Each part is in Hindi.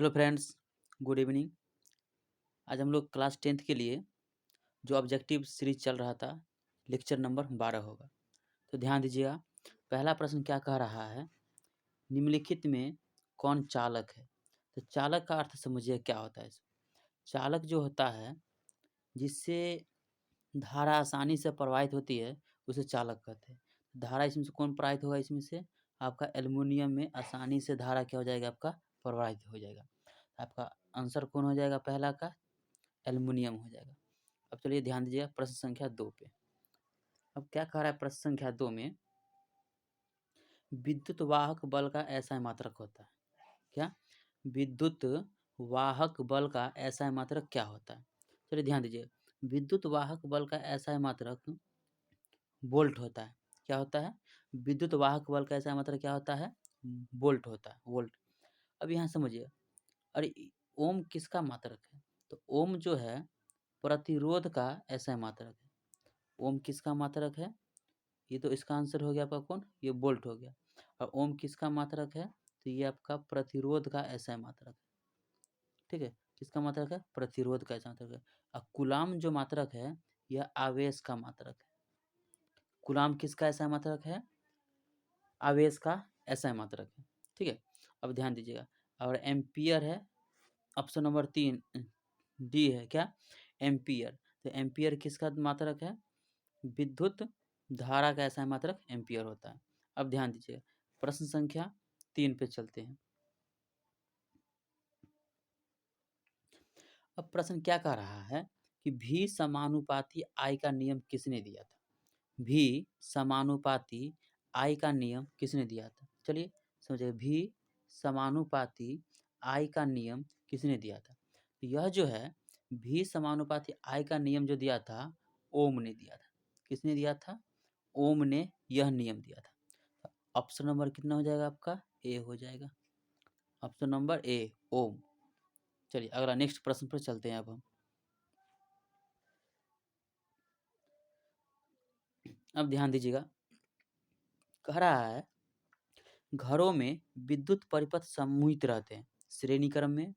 Hello friends, good evening. आज हम लोग क्लास 10th के लिए जो ऑब्जेक्टिव सीरीज चल रहा था, लेक्चर नंबर 12 होगा। तो ध्यान दीजिएगा, पहला प्रश्न क्या कह रहा है, निम्नलिखित में कौन चालक है। तो चालक का अर्थ समझिए क्या होता है। चालक जो होता है, जिससे धारा आसानी से प्रवाहित होती है, उसे चालक कहते हैं। धारा इसमें से कौन प्रवाहित होगा, इसमें से आपका एल्युमिनियम में आसानी से धारा क्या हो जाएगा, आपका प्रवाहित हो जाएगा। आपका आंसर कौन हो जाएगा, पहला का एल्युमिनियम हो जाएगा। अब चलिए ध्यान दीजिएगा प्रश्न संख्या 2 पे। अब क्या कह रहा है प्रश्न संख्या 2 में, विद्युत वाहक बल का ऐसा मात्रक होता है। क्या? विद्युत वाहक बल का ऐसा मात्रक क्या होता है? चलिए ध्यान दीजिए, विद्युत वाहक बल का ऐसा मात्रक वोल्ट होता है। क्या होता है? विद्युत वाहक बल का ऐसा मात्रक क्या होता है? वोल्ट होता है, वोल्ट। अब यहाँ समझिए, अरे ओम किसका मात्रक है? तो ओम जो है प्रतिरोध का ऐसा मात्रक है। ओम किसका मात्रक है? ये तो इसका आंसर हो गया आपका कौन, ये वोल्ट हो गया। और ओम किसका मात्रक है? तो ये आपका प्रतिरोध का ऐसा मात्रक है। ठीक है, किसका मात्रक है? प्रतिरोध का ऐसा मात्रक है। और कूलाम जो मात्रक है, यह आवेश का मात्रक है। कूलाम किसका ऐसा मात्रक है? आवेश का ऐसा मात्रक है। ठीक है, अब ध्यान दीजिएगा। और एम्पियर है, ऑप्शन नंबर 3 डी है। क्या? एम्पियर। तो एम्पियर किसका मात्रक है? विद्युत धारा का ऐसा मात्रक एम्पियर होता है। अब ध्यान दीजिए, प्रश्न संख्या 3 पे चलते हैं। अब प्रश्न क्या कह रहा है कि भी समानुपाती आई का नियम किसने दिया था? भी समानुपाती आई का नियम किसने दिया था? चलिए समझिए, भी समानुपाती आई का नियम किसने दिया था? तो यह जो है भी समानुपाती आई का नियम जो दिया था, ओम ने दिया था। किसने दिया था? ओम ने यह नियम दिया था। ऑप्शन नंबर कितना हो जाएगा आपका? ए हो जाएगा। ऑप्शन नंबर ए, ओम। चलिए अगला नेक्स्ट प्रश्न पर चलते हैं अब हम। अब ध्यान दीजिएगा, कह रहा है घरों में विद्युत परिपथ समूहित रहते हैं, श्रेणी क्रम में,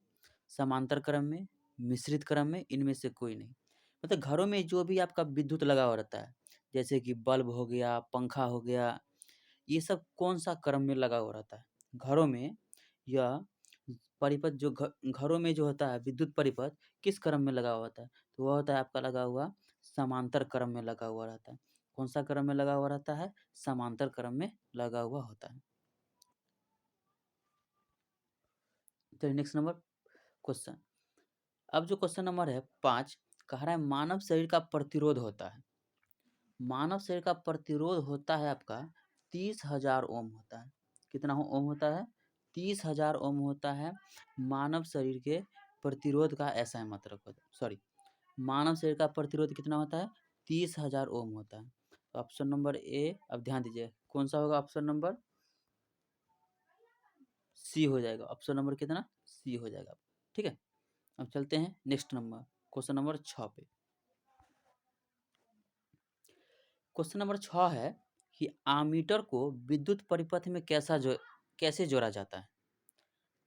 समांतर क्रम में, मिश्रित क्रम में, इनमें से कोई नहीं। मतलब घरों में जो भी आपका विद्युत लगा हुआ रहता है, जैसे कि बल्ब हो गया, पंखा हो गया, ये सब कौन सा क्रम में लगा हुआ रहता है? घरों में यह परिपथ जो घरों में जो होता है विद्युत परिपथ, किस क्रम में लगा हुआ होता है? तो वह होता है आपका लगा हुआ समांतर क्रम में लगा हुआ रहता है। कौन सा क्रम में लगा हुआ रहता है? समांतर क्रम में लगा हुआ होता है। चलिए नेक्स्ट नंबर क्वेश्चन। अब जो क्वेश्चन नंबर है 5, कह रहा है मानव शरीर का प्रतिरोध होता है। मानव शरीर का प्रतिरोध होता है आपका 30,000 ओम होता है। कितना ओम होता है? 30,000 ओम होता है मानव शरीर के प्रतिरोध का ऐसा मात्रक होता है। सॉरी, मानव शरीर का प्रतिरोध कितना होता है? 30,000 ओम होता है। तो ऑप्शन नंबर ए, अब ध्यान दीजिए कौन सा होगा? ऑप्शन नंबर सी हो जाएगा। ऑप्शन नंबर कितना? सी हो जाएगा। ठीक है, अब चलते हैं नेक्स्ट नंबर, क्वेश्चन नंबर 6 पे। क्वेश्चन नंबर 6 है कि आमीटर को विद्युत परिपथ में कैसे जोड़ा जाता है?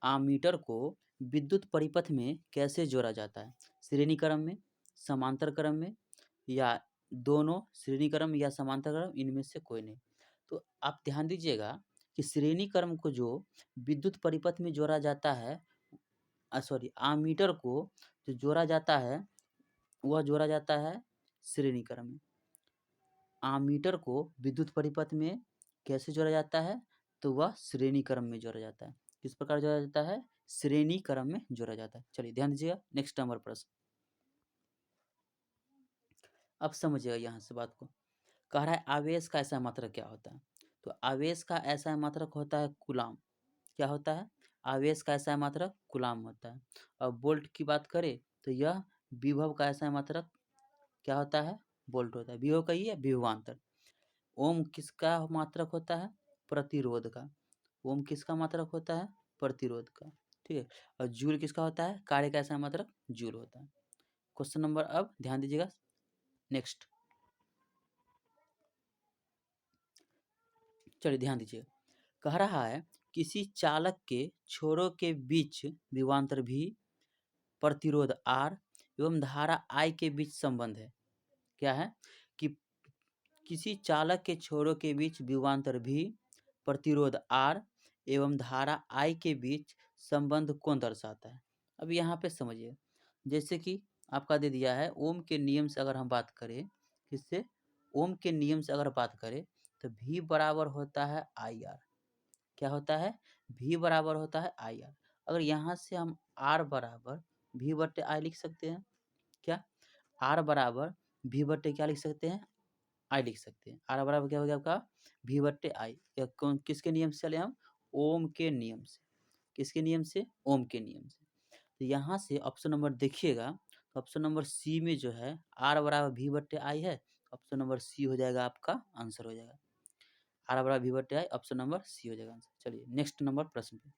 आमीटर को विद्युत परिपथ में कैसे जोड़ा जाता है? श्रेणी क्रम में, समांतर क्रम में, या दोनों? श्रेणी क्रम या समांतर क्रम, इनमें से कोई नहीं। तो आप ध्यान दीजिएगा कि श्रेणी क्रम को जो विद्युत परिपथ में जोड़ा जाता है, सॉरी, आमीटर को जो जोड़ा जाता है, वह जोड़ा जाता है श्रेणी क्रम में। आमीटर को विद्युत परिपथ में कैसे जोड़ा जाता है? तो वह श्रेणी क्रम में जोड़ा जाता है। किस प्रकार जोड़ा जाता है? श्रेणी क्रम में जोड़ा जाता है। चलिए ध्यान दीजिएगा, नेक्स्ट नंबर प्रश्न। अब समझिएगा यहाँ से बात को। कह रहा है आवेश का ऐसा मात्रक क्या होता है? तो आवेश का ऐसा मात्रक होता है कूलाम। क्या होता है? आवेश का ऐसा मात्रक कूलाम होता है। और वोल्ट की बात करें तो यह विभव का ऐसा मात्रक क्या होता है? वोल्ट होता है। विभव का ही है विभवांतर। ओम किसका मात्रक होता है? प्रतिरोध का। ओम किसका मात्रक होता है? प्रतिरोध का। ठीक है, और जूल किसका होता है? कार्य का ऐसा मात्रक जूल होता है। क्वेश्चन नंबर, अब ध्यान दीजिएगा नेक्स्ट। चलिए ध्यान दीजिए, कह रहा है किसी चालक के छोरों के बीच विभवांतर V, प्रतिरोध R एवं धारा I के बीच संबंध है। क्या है कि किसी चालक के छोरों के बीच विभवांतर V, प्रतिरोध R एवं धारा I के बीच संबंध कौन दर्शाता है। अब यहाँ पे समझिए, जैसे कि आपका दे दिया है ओम के नियम से अगर हम बात करें, किससे, ओम के नियम से अगर बात करें तो V बराबर होता है IR। क्या होता है, V बराबर होता है IR। अगर यहाँ से हम R बराबर V बट्टे I लिख सकते हैं। क्या, R बराबर V बट्टे क्या लिख सकते हैं, I लिख सकते हैं। R बराबर क्या हो गया आपका, V बट्टे I। या कौन, किसके नियम से चले हम, ओम के नियम से। किसके नियम से, ओम के नियम से। तो यहाँ से ऑप्शन नंबर देखिएगा, तो ऑप्शन नंबर सी में जो है R बराबर V बट्टे I है। ऑप्शन नंबर सी हो जाएगा आपका आंसर हो जाएगा। R बराबर V बट्टे I, ऑप्शन नंबर सी हो जाएगा आंसर। चलिए नेक्स्ट नंबर प्रश्न पे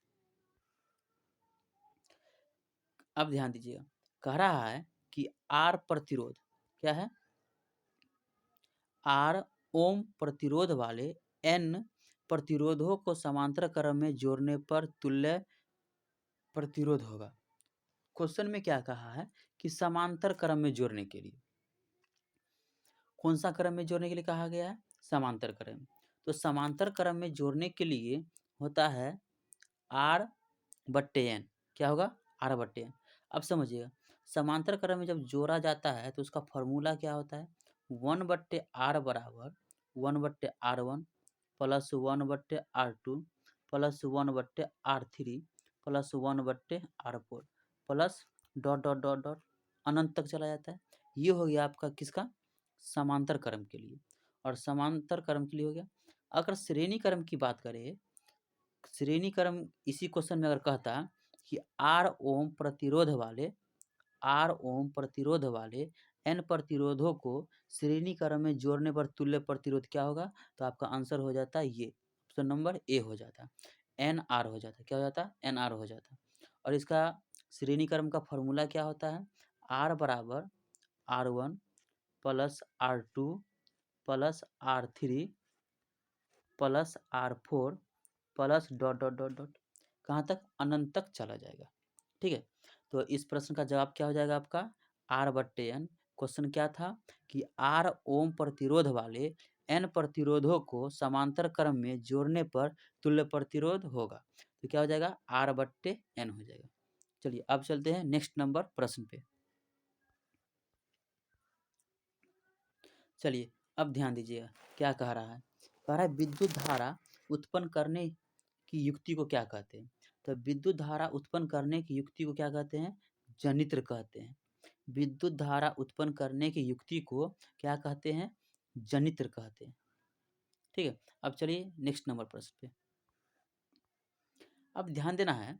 अब ध्यान दीजिएगा। कह रहा है कि R प्रतिरोध, क्या है, R ओम प्रतिरोध वाले N प्रतिरोधों को समांतर क्रम में जोड़ने पर तुल्य प्रतिरोध होगा। क्वेश्चन में क्या कहा है कि समांतर क्रम में जोड़ने के लिए, कौन सा क्रम में जोड़ने के लिए कहा गया है, समांतर क्रम। तो समांतर क्रम में जोड़ने के लिए होता है R बट्टे N। क्या होगा, R बट्टे N। अब समझिएगा, समांतर क्रम में जब जोड़ा जाता है तो उसका फॉर्मूला क्या होता है, 1 बट्टे R बराबर 1 बट्टे R1 प्लस 1 बट्टे R2 प्लस 1 बट्टे R3 प्लस 1 बट्टे R4 plus dot dot dot dot अनंत तक चला जाता है। ये हो गया आपका किसका, समांतर क्रम के लिए। और समांतर क्रम के लिए हो गया। अगर श्रेणी क्रम की बात करें, श्रेणी क्रम इसी क्वेश्चन में अगर कहता कि R ओम प्रतिरोध वाले N प्रतिरोधों को श्रेणी क्रम में जोड़ने पर तुल्य प्रतिरोध क्या होगा, तो आपका आंसर हो जाता है ये, ऑप्शन नंबर ए हो जाता, NR हो जाता। क्या हो जाता, NR हो जाता। और इसका श्रेणी क्रम का फॉर्मूला क्या होता है, R बराबर R1 plus R2 plus R3 plus R4 plus dot dot dot dot, कहाँ तक, अनंत तक चला जाएगा। ठीक है, तो इस प्रश्न का जवाब क्या हो जाएगा आपका, R बट्टे N। क्वेश्चन क्या था कि R ओम प्रतिरोध वाले N प्रतिरोधों को समांतर क्रम में जोड़ने पर तुल्य प्रतिरोध होगा। तो क्या हो जाएगा, R बट्टे N हो जाएगा। चलिए अब चलते हैं नेक्स्ट नंबर प्रश्न पे। चलिए अब ध्यान दीजिएगा, क्या कह रहा है, कह रहा है विद्युत धारा उत्पन्न करने की युक्ति को क्या कहते हैं। तो विद्युत धारा उत्पन्न करने की युक्ति को क्या कहते हैं, जनित्र कहते हैं। विद्युत धारा उत्पन्न करने की युक्ति को क्या कहते हैं, जनित्र कहते हैं। ठीक है, अब चलिए नेक्स्ट नंबर प्रश्न पे। अब ध्यान देना है,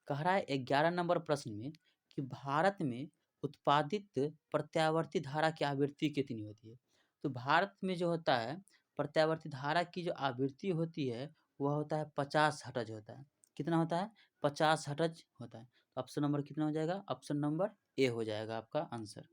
कह रहा है 11 नंबर प्रश्न में कि भारत में उत्पादित प्रत्यावर्ती धारा की आवृत्ति कितनी होती है। तो भारत में जो होता है प्रत्यावर्ती धारा की जो आवृत्ति होती है वह होता है 50 हर्ट्ज होता है। कितना होता है, 50 हर्ट्ज होता है। तो ऑप्शन नंबर कितना हो जाएगा, ऑप्शन नंबर ए हो जाएगा आपका आंसर।